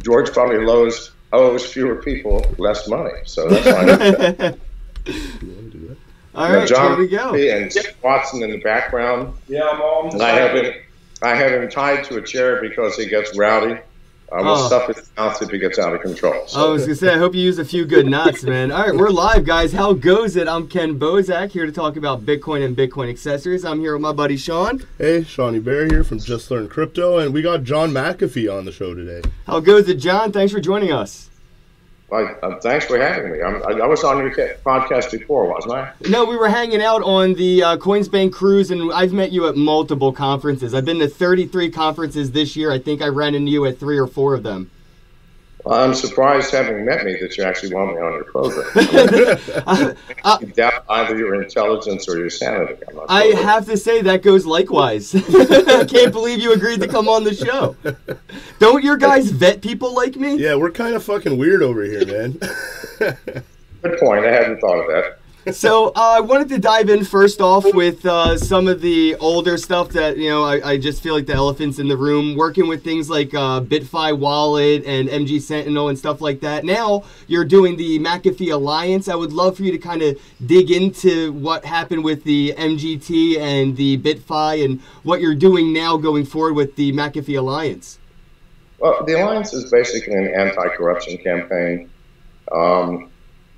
George probably owes fewer people less money, so that's fine. All right, John here we go. And Watson in the background. Yeah, I'm on the I have him tied to a chair because he gets rowdy. I will stuff his mouth if he gets out of control. So. I was going to say, I hope you use a few good knots, man. All right, we're live, guys. How goes it? I'm Ken Bozak, here to talk about Bitcoin and Bitcoin accessories. I'm here with my buddy Sean. Hey, Shawnee Bear here from Just Learn Crypto, and we got John McAfee on the show today. How goes it, John? Thanks for joining us. Thanks for having me. I was on your podcast before, wasn't I? No, we were hanging out on the CoinsBank Cruise, and I've met you at multiple conferences. I've been to 33 conferences this year. I think I ran into you at 3 or 4 of them. Well, I'm surprised, having met me, that you actually want me on your program. You doubt either your intelligence or your sanity. I have to say that goes likewise. I can't believe you agreed to come on the show. Don't your guys vet people like me? Yeah, we're kind of fucking weird over here, man. Good point. I hadn't thought of that. So I wanted to dive in first off with some of the older stuff that, you know, I just feel like the elephants in the room, working with things like BitFi Wallet and MG Sentinel and stuff like that. Now you're doing the McAfee Alliance. I would love for you to kind of dig into what happened with the MGT and the BitFi and what you're doing now going forward with the McAfee Alliance. Well, the Alliance is basically an anti-corruption campaign.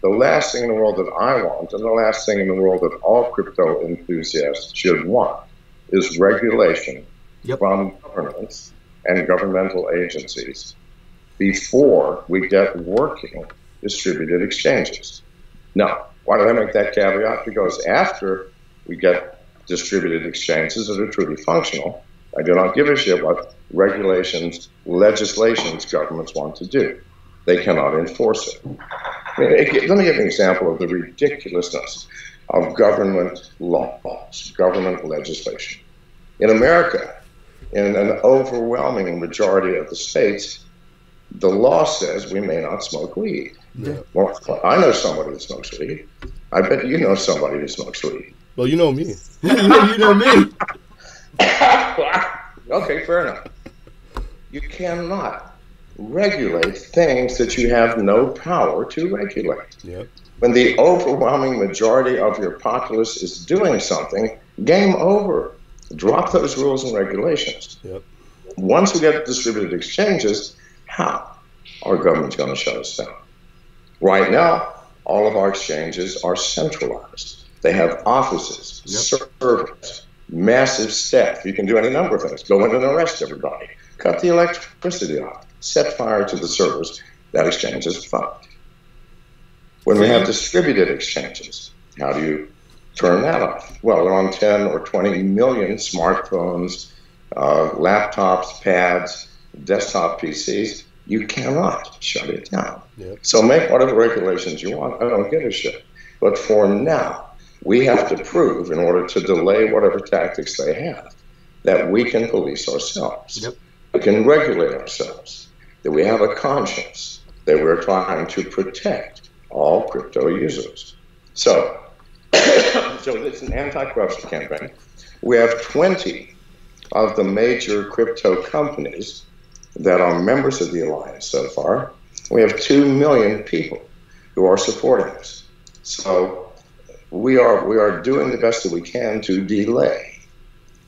The last thing in the world that I want, and the last thing in the world that all crypto enthusiasts should want, is regulation from governments and governmental agencies before we get working distributed exchanges. Now, why did I make that caveat? Because after we get distributed exchanges that are truly functional, I do not give a shit what regulations, legislations governments want to do. They cannot enforce it. Let me give an example of the ridiculousness of government laws, government legislation. In America, in an overwhelming majority of the states, the law says we may not smoke weed. Yeah. Well, I know somebody that smokes weed. I bet you know somebody who smokes weed. Well, you know me. You know me. Okay, fair enough. You cannot regulate things that you have no power to regulate. Yep. When the overwhelming majority of your populace is doing something, game over. Drop those rules and regulations. Yep. Once we get distributed exchanges, how are governments going to shut us down? Right now, all of our exchanges are centralized. They have offices, servers, massive staff. You can do any number of things. Go in and arrest everybody. Cut the electricity off. Set fire to the servers. That exchange is fucked. When we have distributed exchanges, how do you turn that off? Well, they're on 10 or 20 million smartphones, laptops, pads, desktop PCs. You cannot shut it down. Yep. So make whatever regulations you want. I don't give a shit. But for now, we have to prove, in order to delay whatever tactics they have, that we can police ourselves. Yep. We can regulate ourselves. That we have a conscience, that we're trying to protect all crypto users. So it's an anti-corruption campaign. We have 20 of the major crypto companies that are members of the Alliance so far. We have 2 million people who are supporting us. So we are doing the best that we can to delay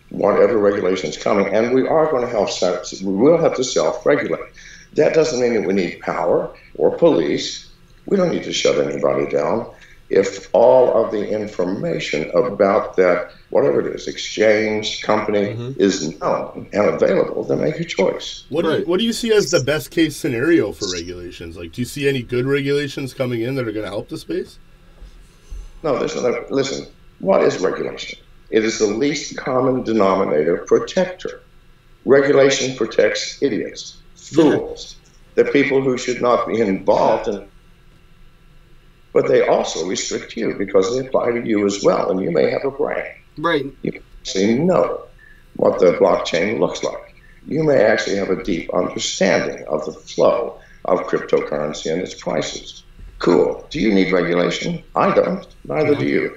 whatever regulation is coming, and we are going to we will have to self-regulate. That doesn't mean that we need power or police. We don't need to shut anybody down. If all of the information about that, whatever it is, exchange, company, is known and available, then make a choice. What do you see as the best case scenario for regulations? Like, do you see any good regulations coming in that are going to help the space? No, listen, what is regulation? It is the least common denominator protector. Regulation protects idiots, fools, the people who should not be involved in. But they also restrict you because they apply to you as well, and you may have a brain. Right. You actually know what the blockchain looks like. You may actually have a deep understanding of the flow of cryptocurrency and its prices. Cool. Do you need regulation? I don't. Neither do you.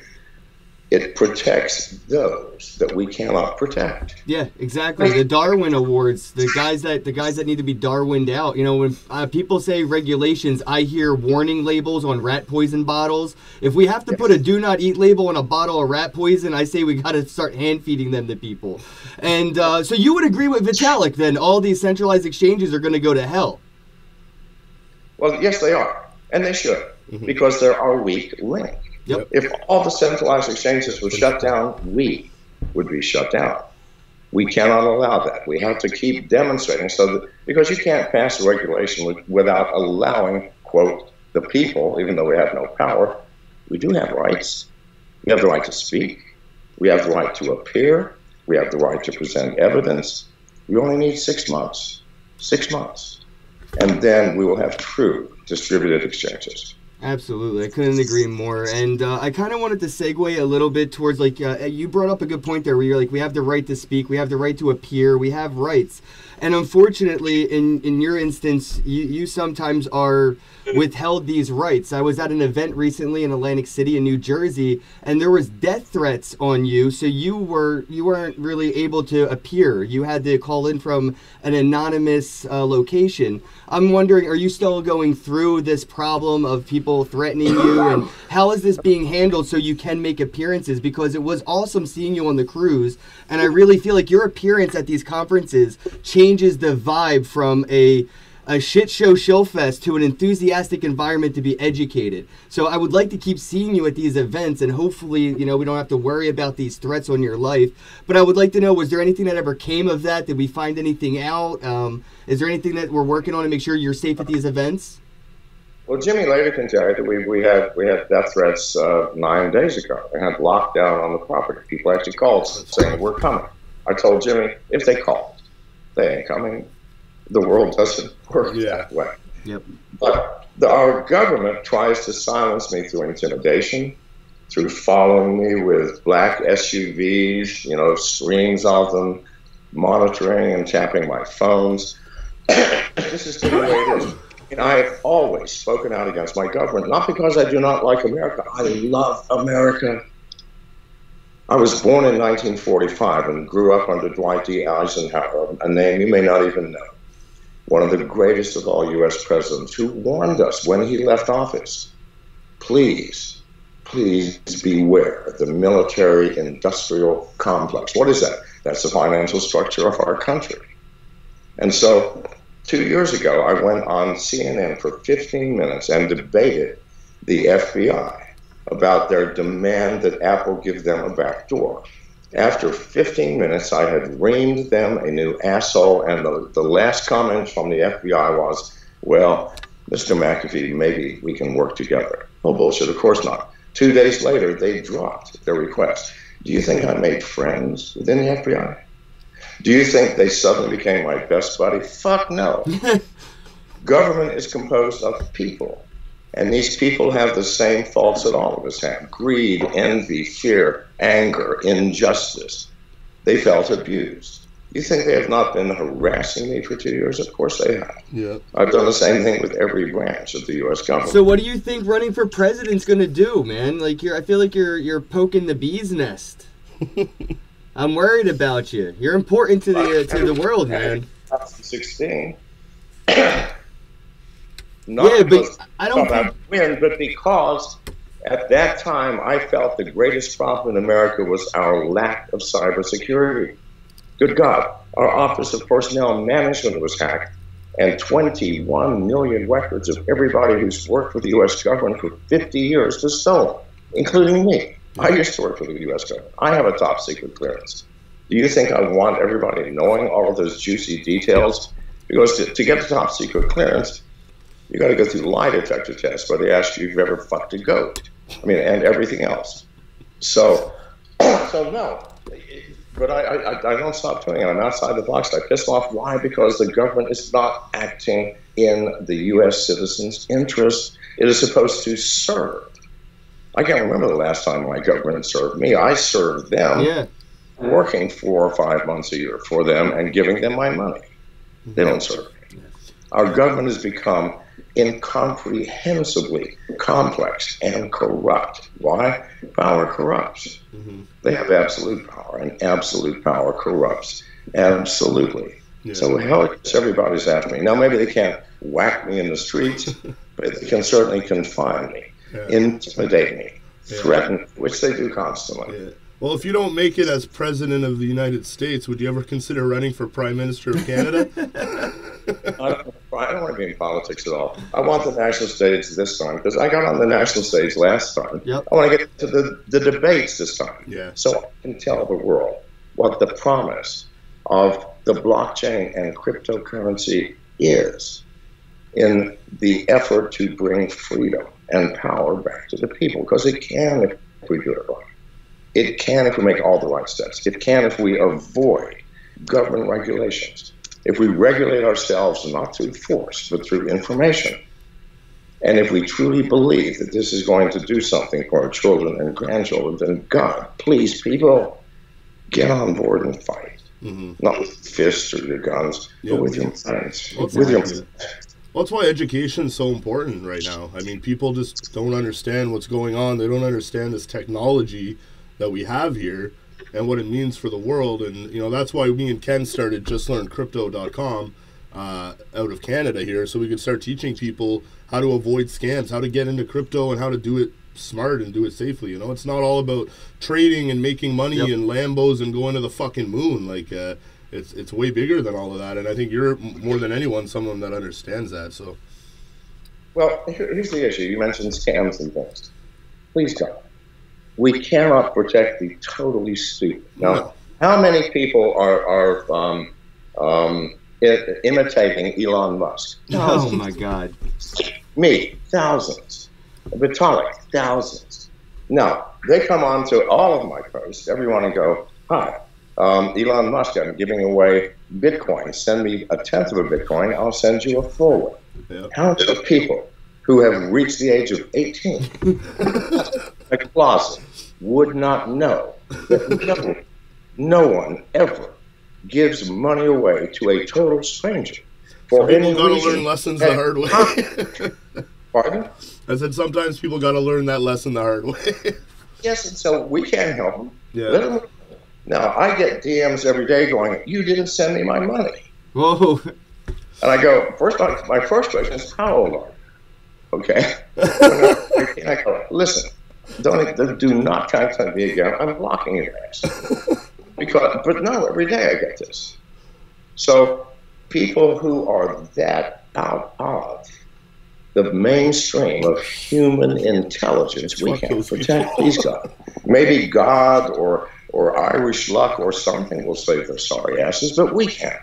it protects those that we cannot protect. Yeah, exactly. The Darwin Awards, the guys that need to be Darwined out. You know, when people say regulations, I hear warning labels on rat poison bottles. If we have to put a do not eat label on a bottle of rat poison, I say we got to start hand feeding them to people. And so you would agree with Vitalik then? All these centralized exchanges are going to go to hell. Well, yes, they are, and they should, because they're our weak link. Yep. If all the centralized exchanges were shut down, we would be shut down. We cannot allow that. We have to keep demonstrating so that, because you can't pass a regulation without allowing, quote, the people, even though we have no power, we do have rights. We have the right to speak. We have the right to appear. We have the right to present evidence. We only need 6 months. 6 months. And then we will have true distributed exchanges. Absolutely. I couldn't agree more. And I kind of wanted to segue a little bit towards, like, you brought up a good point there where you're like, we have the right to speak, we have the right to appear, we have rights. And unfortunately, in your instance, you sometimes are withheld these rights. I was at an event recently in Atlantic City in New Jersey, and there was death threats on you, so you weren't really able to appear. You had to call in from an anonymous location. I'm wondering, are you still going through this problem of people threatening you, and how is this being handled so you can make appearances? Because it was awesome seeing you on the cruise, and I really feel like your appearance at these conferences changes the vibe from a shit show fest to an enthusiastic environment to be educated. So I would like to keep seeing you at these events, and hopefully, you know, we don't have to worry about these threats on your life. But I would like to know, was there anything that ever came of that? Did we find anything out? Is there anything that we're working on to make sure you're safe at these events? Well, Jimmy later can tell you that we had death threats 9 days ago. We had lockdown on the property. People actually called saying, we're coming. I told Jimmy, if they called, they ain't coming. The world doesn't work that way. Yep. But our government tries to silence me through intimidation, through following me with black SUVs, you know, strings of them, monitoring and tapping my phones. This is the way it is. And I have always spoken out against my government, not because I do not like America. I love America. I was born in 1945 and grew up under Dwight D. Eisenhower, a name you may not even know. One of the greatest of all U.S. presidents, who warned us when he left office, please beware of the military-industrial complex. What is that? That's the financial structure of our country. And so 2 years ago, I went on CNN for 15 minutes and debated the FBI about their demand that Apple give them a back door. After 15 minutes, I had reamed them a new asshole, and the last comment from the FBI was, well, Mr. McAfee, maybe we can work together. Oh, bullshit, of course not. 2 days later, they dropped their request. Do you think I made friends within the FBI? Do you think they suddenly became my best buddy? Fuck no. Government is composed of people. And these people have the same faults that all of us have: greed, envy, fear, anger, injustice. They felt abused. You think they have not been harassing me for 2 years? Of course they have. Yeah. I've done the same thing with every branch of the U.S. government. So what do you think running for president's going to do, man? Like, I feel like you're poking the bee's nest. I'm worried about you. You're important to the world, man. 2016. Yeah, but I don't think... win, but because at that time I felt the greatest problem in America was our lack of cybersecurity. Good God, our Office of Personnel Management was hacked, and 21 million records of everybody who's worked for the U.S. government for 50 years was stolen, including me. I used to work for the U.S. government. I have a top secret clearance. Do you think I want everybody knowing all of those juicy details? Because to get the top secret clearance, you got to go through the lie detector test where they ask you if you've ever fucked a goat. I mean, and everything else. So no. But I don't stop doing it. I'm outside the box. I piss off. Why? Because the government is not acting in the U.S. citizens' interest. It is supposed to serve. I can't remember the last time my government served me. I served them, working 4 or 5 months a year for them and giving them my money. They don't serve me. Our government has become incomprehensibly complex and corrupt. Why? Power corrupts. They have absolute power, and absolute power corrupts. Absolutely. Yeah. So hell, everybody's after me. Now, maybe they can't whack me in the streets, but they can certainly confine me, intimidate me, threaten, which they do constantly. Yeah. Well, if you don't make it as President of the United States, would you ever consider running for Prime Minister of Canada? I don't want to be in politics at all. I want the national stage this time, because I got on the national stage last time. Yep. I want to get to the debates this time. Yeah. So I can tell the world what the promise of the blockchain and cryptocurrency is in the effort to bring freedom and power back to the people. Because it can if we do it right. It can if we make all the right steps. It can if we avoid government regulations. If we regulate ourselves not through force, but through information. And if we truly believe that this is going to do something for our children and grandchildren, then God, please, people, get on board and fight. Not with fists or your guns, but with your minds. With your minds. Well, that's why education is so important right now. I mean, people just don't understand what's going on. They don't understand this technology that we have here and what it means for the world. And, you know, that's why me and Ken started JustLearnCrypto.com out of Canada here, so we could start teaching people how to avoid scams, how to get into crypto, and how to do it smart and do it safely. You know, it's not all about trading and making money and Lambos and going to the fucking moon. Like, it's way bigger than all of that. And I think you're, more than anyone, someone that understands that. So, well, here's the issue. You mentioned scams and things. Please God, we cannot protect the totally stupid. Now, how many people are imitating Elon Musk? Oh my God. Me, thousands. Vitalik, thousands. Now, they come on to all of my posts, everyone, and go, hi, Elon Musk, I'm giving away Bitcoin. Send me a tenth of a Bitcoin, I'll send you a full one. Yep. How many people who have reached the age of 18, a closet, would not know that no one ever gives money away to a total stranger for any people reason? gotta learn lessons the hard way. Pardon? I said sometimes people got to learn that lesson the hard way. Yes, and so we can't help them. Yeah. Let them. Now, I get DMs every day going, you didn't send me my money. Whoa. And I go, my first question is, how old are you? Okay. And I go, listen, do not contact me again. I'm blocking your ass. But no, every day I get this. So people who are that out of the mainstream of human intelligence, we can't protect. Please God. Maybe God or Irish luck or something will save their sorry asses, but we can't.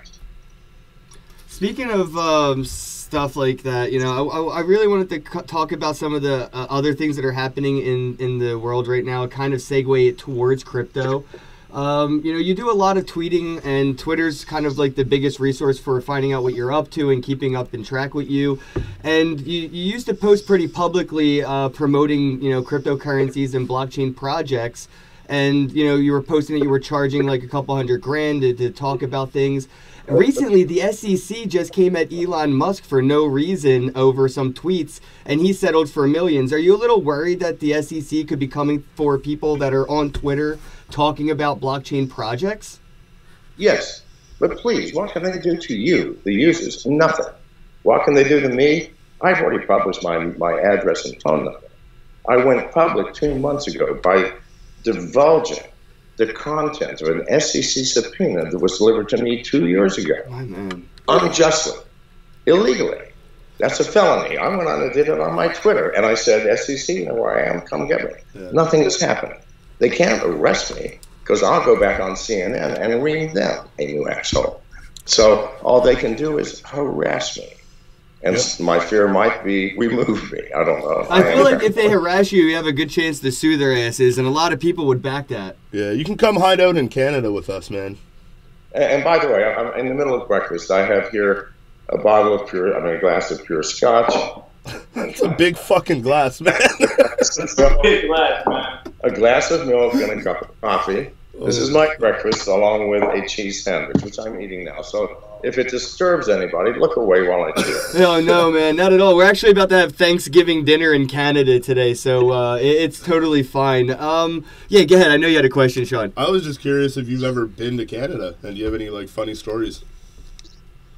Speaking of stuff like that, you know, I really wanted to talk about some of the other things that are happening in the world right now, kind of segue it towards crypto. You know, you do a lot of tweeting, and Twitter's kind of like the biggest resource for finding out what you're up to and keeping up and track with you. And you used to post pretty publicly promoting, you know, cryptocurrencies and blockchain projects. And, you know, you were posting that you were charging like a couple $100,000 to talk about things. Recently, the SEC just came at Elon Musk for no reason over some tweets, and he settled for millions. Are you a little worried that the SEC could be coming for people that are on Twitter talking about blockchain projects? Yes, but please, what can they do to you, the users? Nothing. What can they do to me? I've already published my address and phone number. I went public 2 months ago by divulging the content of an SEC subpoena that was delivered to me 2 years ago. My man. Unjustly, illegally. That's a felony. I went on and did it on my Twitter, and I said, SEC, you know where I am, come get me. Yeah. Nothing has happened. They can't arrest me, because I'll go back on CNN and ream them, a new asshole. So all they can do is harass me. And my fear might be remove me. I don't know. I feel like if they harass you, you have a good chance to sue their asses, and a lot of people would back that. Yeah, you can come hide out in Canada with us, man. And by the way, I'm in the middle of breakfast. I have here a glass of pure scotch. It's a big fucking glass, man. Big glass, man. A glass of milk and a cup of coffee. This is my breakfast along with a cheese sandwich, which I'm eating now. So if it disturbs anybody, look away while I chew. No, man, not at all. We're actually about to have Thanksgiving dinner in Canada today, so it's totally fine. Yeah, go ahead. I know you had a question, Sean. I was just curious if you've ever been to Canada, and do you have any like funny stories?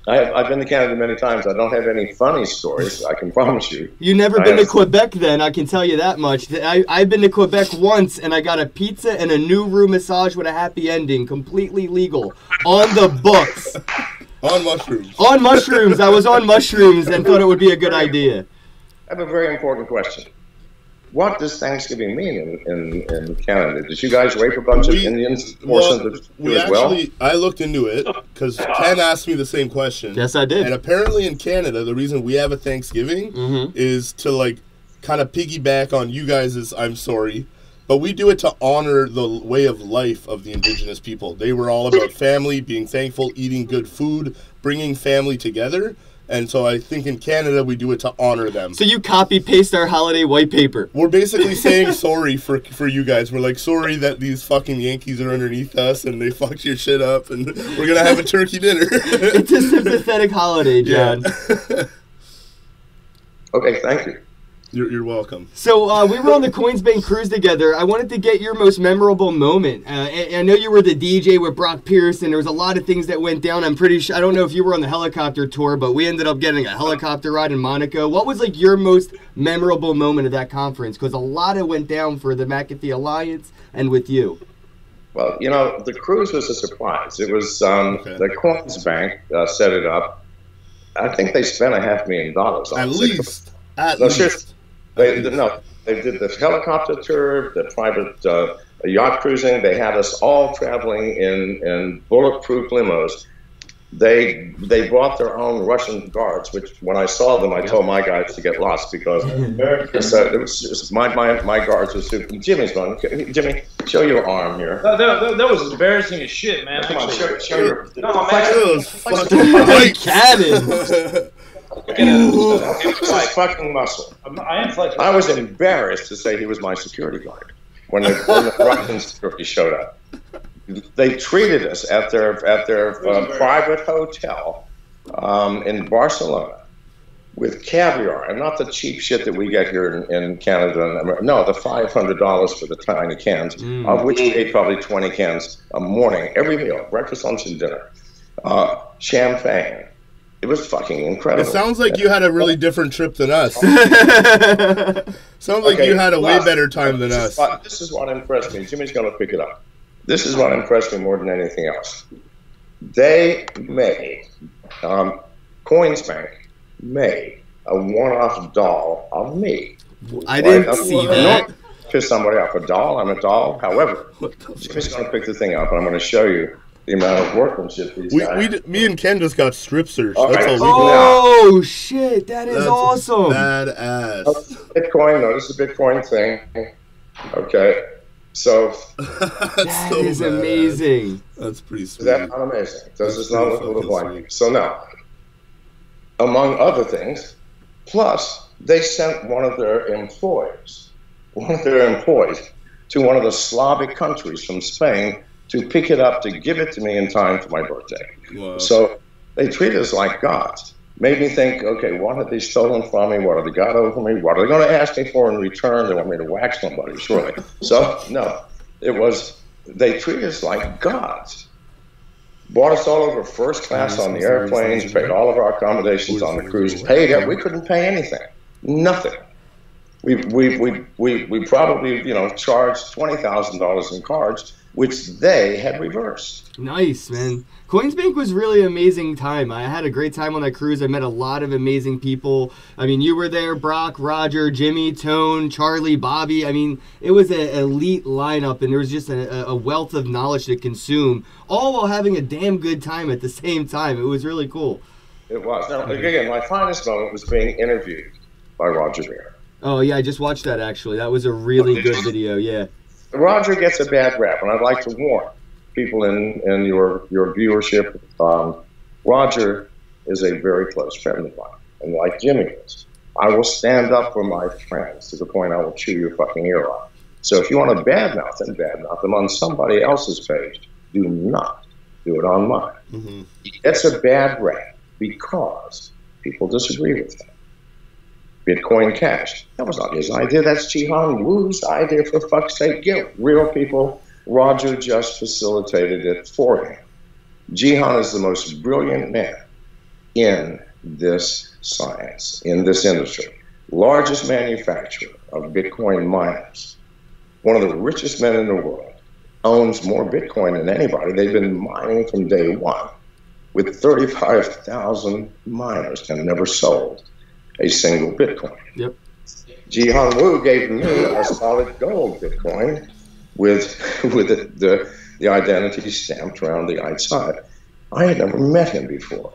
I've been to Canada many times. I don't have any funny stories, I can promise you. You've never been to Quebec then, I can tell you that much. I've been to Quebec once, and I got a pizza and a new room massage with a happy ending, completely legal, on the books. On mushrooms. On mushrooms. I was on mushrooms and thought it would be a good idea. I have a very important question. What does Thanksgiving mean in Canada? Did you guys rape a bunch of Indians? I looked into it because Ken asked me the same question. Yes, I did. And apparently in Canada, the reason we have a Thanksgiving is to like kind of piggyback on you guys' I'm sorry, but we do it to honor the way of life of the indigenous people. They were all about family, being thankful, eating good food, bringing family together. And so I think in Canada, we do it to honor them. So you copy-paste our holiday white paper. We're basically saying sorry for you guys. We're like, sorry that these fucking Yankees are underneath us and they fucked your shit up and we're going to have a turkey dinner. It's a sympathetic holiday, John. Yeah. Okay, thank you. You're welcome. So we were on the CoinsBank Cruise together. I wanted to get your most memorable moment. I know you were the DJ with Brock Pierce, and there was a lot of things that went down. I'm pretty sure, I don't know if you were on the helicopter tour, but we ended up getting a helicopter ride in Monaco. What was like your most memorable moment of that conference? Because a lot of went down for the McAfee Alliance and with you. Well, you know, the cruise was a surprise. It was the CoinsBank set it up. I think they spent $500,000 on it. At least. They did the helicopter tour, the private yacht cruising. They had us all traveling in bulletproof limos. They brought their own Russian guards, which when I saw them, I told my guys to get lost because it was my guards were super. Jimmy's going. Jimmy, show your arm here. That was embarrassing as shit, man. Come on, show your. No, man. Like cannon. It's like fucking muscle. I was embarrassed to say he was my security guard when the Russian security showed up. They treated us at their private hotel in Barcelona with caviar, and not the cheap shit that we get here in Canada. No, the $500 for the tiny cans, of which we ate probably 20 cans a morning, every meal, breakfast, lunch, and dinner. Champagne. It was fucking incredible. It sounds like you had a really different trip than us. Sounds like you had a way better time than us. This is what impressed me. Jimmy's going to pick it up. This is what impressed me more than anything else. They made, CoinsBank made a one-off doll of me. I didn't see that. Not piss somebody off. A doll, I'm a doll. However, Jimmy's going to pick the thing up, and I'm going to show you the amount of workmanship these guys. Me and Ken just got strip searched. That's all we Oh, shit. That is awesome. Badass. Bitcoin, no, this is a Bitcoin thing. Okay. So. That is amazing. That's pretty sweet. Is that not amazing? Does this not look like? So now, among other things, plus they sent one of their employees to one of the Slavic countries from Spain to pick it up, to give it to me in time for my birthday. Wow. So they treat us like gods. Made me think, okay, what have they stolen from me? What have they got over me? What are they going to ask me for in return? They want me to whack somebody, surely. So, no, they treat us like gods. Brought us all over first class on the airplanes, paid all of our accommodations on the cruise, paid it. We couldn't pay anything. Nothing. We probably, charged $20,000 in cards, which they had reversed. Nice, man. CoinsBank was really an amazing time. I had a great time on that cruise. I met a lot of amazing people. I mean, you were there, Brock, Roger, Jimmy, Tone, Charlie, Bobby. I mean, it was an elite lineup, and there was just a wealth of knowledge to consume, all while having a damn good time at the same time. It was really cool. It was. Now, again, my finest moment was being interviewed by Roger Ver. Oh, yeah, I just watched that, actually. That was a really good video, yeah. Roger gets a bad rap, and I'd like to warn people in your viewership. Roger is a very close friend of mine, and like Jimmy is, I will stand up for my friends to the point I will chew your fucking ear off. So if you want to badmouth them on somebody else's page. Do not do it on mine. Mm-hmm. It's a bad rap because people disagree with him. Bitcoin Cash, that was not his idea. That's Jihan Wu's idea, for fuck's sake. Get real people. Roger just facilitated it for him. Jihan is the most brilliant man in this science, in this industry. Largest manufacturer of Bitcoin miners. One of the richest men in the world. Owns more Bitcoin than anybody. They've been mining from day one with 35,000 miners and never sold a single Bitcoin. Yep. Jihan Wu gave me a solid gold Bitcoin with the identity stamped around the outside. I had never met him before.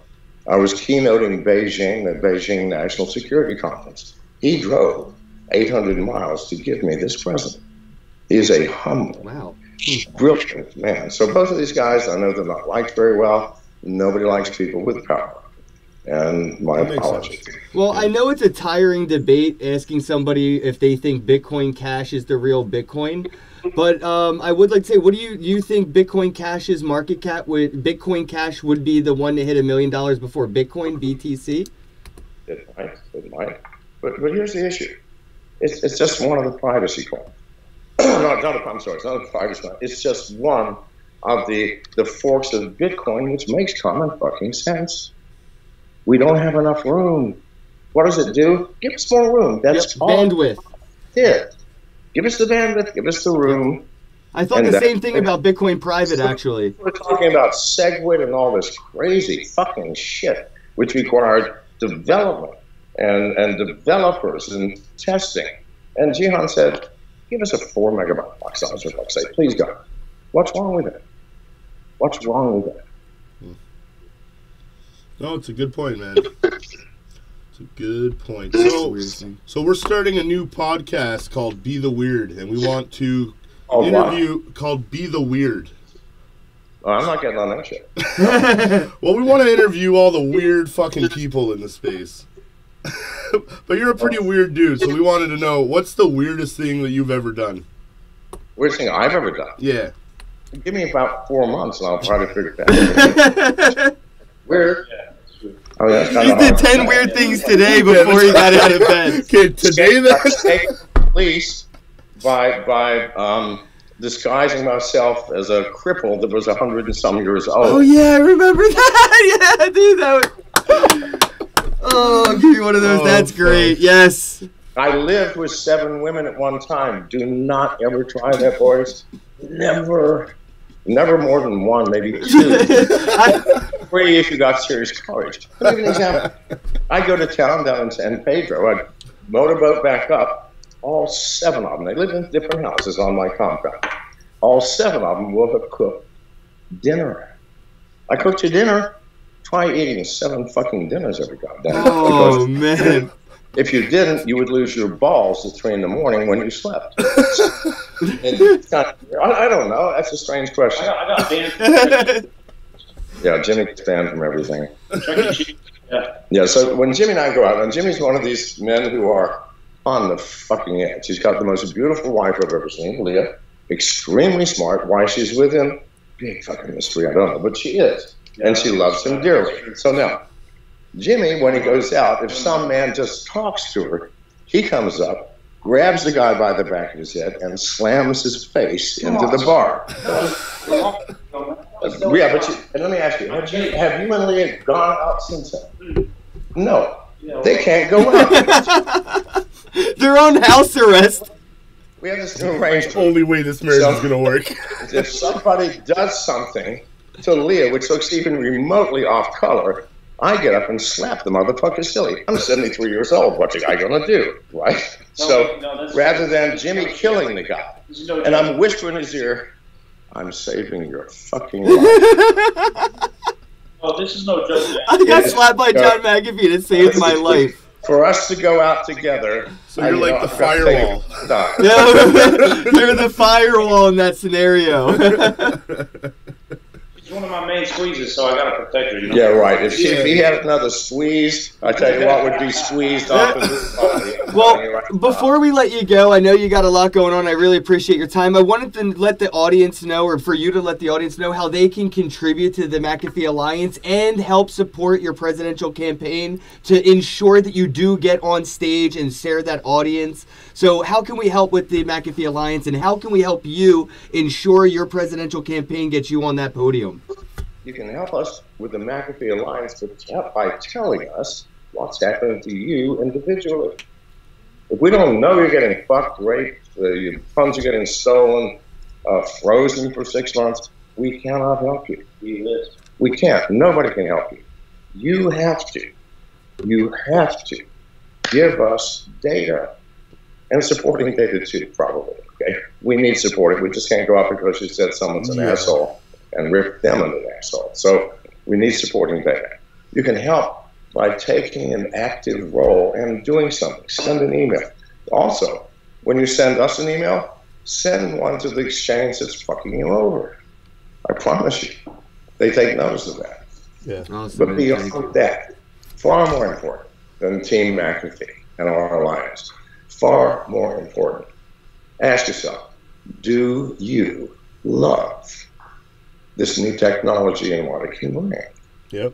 I was keynoting Beijing, the Beijing National Security Conference. He drove 800 miles to give me this present. He is a humble, brilliant man. So both of these guys, I know they're not liked very well. Nobody likes people with power. And my apologies. Well, I know it's a tiring debate asking somebody if they think Bitcoin Cash is the real Bitcoin, but I would like to say, what do you think Bitcoin Cash's market cap Bitcoin Cash would be the one to hit $1 million before Bitcoin BTC? It might. But here's the issue. It's just one of the privacy coins. I'm sorry, it's not a privacy coin. It's just one of the forks of Bitcoin, which makes common fucking sense. We don't have enough room. What does it do? Give us more room. That's all. Bandwidth. Yeah. Give us the bandwidth. Give us the room. I thought the same thing about Bitcoin Private, actually. We're talking about SegWit and all this crazy fucking shit, which required development and developers and testing. And Jihan said, give us a 4 megabyte box size, for fuck's sake. Please, God. What's wrong with it? What's wrong with it? No, it's a good point, man. It's a good point. So we're starting a new podcast called Be the Weird, and we want to called Be the Weird. Oh, I'm not getting on that shit. Well, we want to interview all the weird fucking people in the space. But you're a pretty weird dude, so we wanted to know, what's the weirdest thing that you've ever done? Weirdest thing I've ever done? Yeah. Give me about 4 months, and I'll try to figure it out. Weird. I mean, he did 10 weird things today before he got out of bed. Okay, today then? Police by disguising myself as a cripple that was 100 and some years old. Oh yeah, I remember that. Yeah, dude, that was. Oh, I'll give you one of those. That's great. Yes. I lived with 7 women at one time. Do not ever try that, boys. Never more than 1, maybe 2. 3 if you got serious courage. I'll give you an example. I go to town down in San Pedro. I motorboat back up. All 7 of them. They live in different houses on my compound. All 7 of them will have cooked dinner. I cooked you dinner. Try eating 7 fucking dinners every goddamn day. Oh, man. If you didn't, you would lose your balls at 3 in the morning when you slept. I don't know. That's a strange question. I got banned. Yeah, Jimmy gets banned from everything. Yeah, so when Jimmy and I go out, and Jimmy's one of these men who are on the fucking edge. He's got the most beautiful wife I've ever seen, Leah. Extremely smart. Why she's with him, big fucking mystery. I don't know, but she is. And she loves him dearly. So now, Jimmy, when he goes out, if some man just talks to her, he comes up, grabs the guy by the back of his head, and slams his face into the bar. Yeah, but let me ask you, have you and Leah gone out since then? No. They can't go out. They're on house arrest. We have this new arrangement. Only way this marriage is going to work. If somebody does something to Leah which looks even remotely off color, I get up and slap the motherfucker silly. I'm 73 years old. What's a guy going to do, right? Rather than Jimmy killing the guy, and I'm whispering in his ear, I'm saving your fucking life. Oh, this is no joke, man. I got slapped by John McAfee and it saved my life. For us to go out together. So you're like the firewall. Yeah, you're the firewall in that scenario. one of my main squeezes, so I got to protect her. You know? Yeah, right. If he had another squeeze, I tell you what would be squeezed off of this body. Well, before we let you go, I know you got a lot going on. I really appreciate your time. I wanted to let the audience know, or for you to let the audience know, how they can contribute to the McAfee Alliance and help support your presidential campaign to ensure that you do get on stage and share that audience. So how can we help with the McAfee Alliance, and how can we help you ensure your presidential campaign gets you on that podium? You can help us with the McAfee Alliance by telling us what's happening to you individually. If we don't know you're getting fucked, raped, your funds are getting stolen, frozen for 6 months, we cannot help you. We can't. Nobody can help you. You have to give us data, and supporting data too, probably. Okay, we need support. We just can't go out because you said someone's an asshole and rip them an asshole. So we need supporting data. You can help by taking an active role and doing something. Send an email. Also, when you send us an email, send one to the exchange that's fucking you over. I promise you, they take notice of that. Yeah. Awesome, But beyond that, far more important than Team McAfee and our alliance, far more important, ask yourself, do you love this new technology and what it can bring? Yep.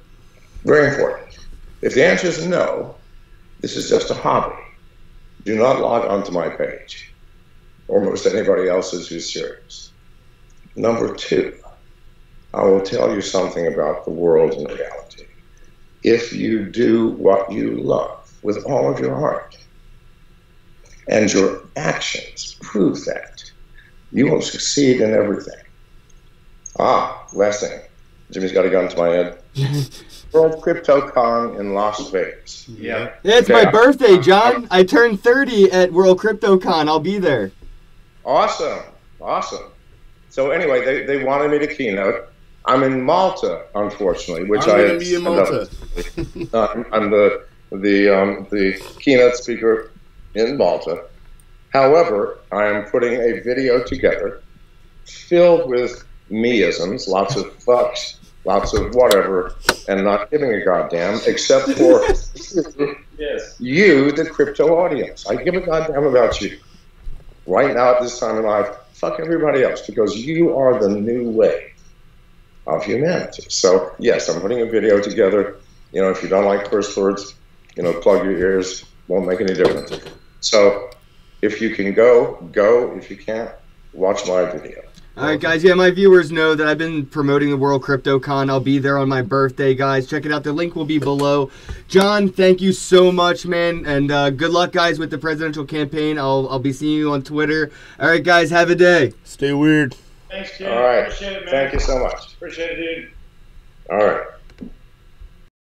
Very important. If the answer is no, this is just a hobby. Do not log onto my page, or most anybody else's who's serious. Number two, I will tell you something about the world in reality. If you do what you love with all of your heart, and your actions prove that, you will succeed in everything. Last thing. Jimmy's got a gun to my head. World CryptoCon in Las Vegas. Yeah. Yeah, it's my birthday, John. I turned 30 at World CryptoCon. I'll be there. Awesome. So anyway, they wanted me to keynote. I'm in Malta, unfortunately, which I'm going to be in Malta. I'm the keynote speaker in Malta. However, I am putting a video together filled with me-isms, lots of fucks, lots of whatever, and not giving a goddamn, except for you, the crypto audience. I give a goddamn about you. Right now, at this time in life, fuck everybody else, because you are the new wave of humanity. So, yes, I'm putting a video together. You know, if you don't like curse words, you know, plug your ears. Won't make any difference. So, if you can go. If you can't, watch my video. All right, guys. Yeah, my viewers know that I've been promoting the World CryptoCon. I'll be there on my birthday, guys. Check it out. The link will be below. John, thank you so much, man. And good luck, guys, with the presidential campaign. I'll be seeing you on Twitter. All right, guys. Have a day. Stay weird. Thanks, Jim. All right. Appreciate it, man. Thank you so much. Appreciate it, dude. All right.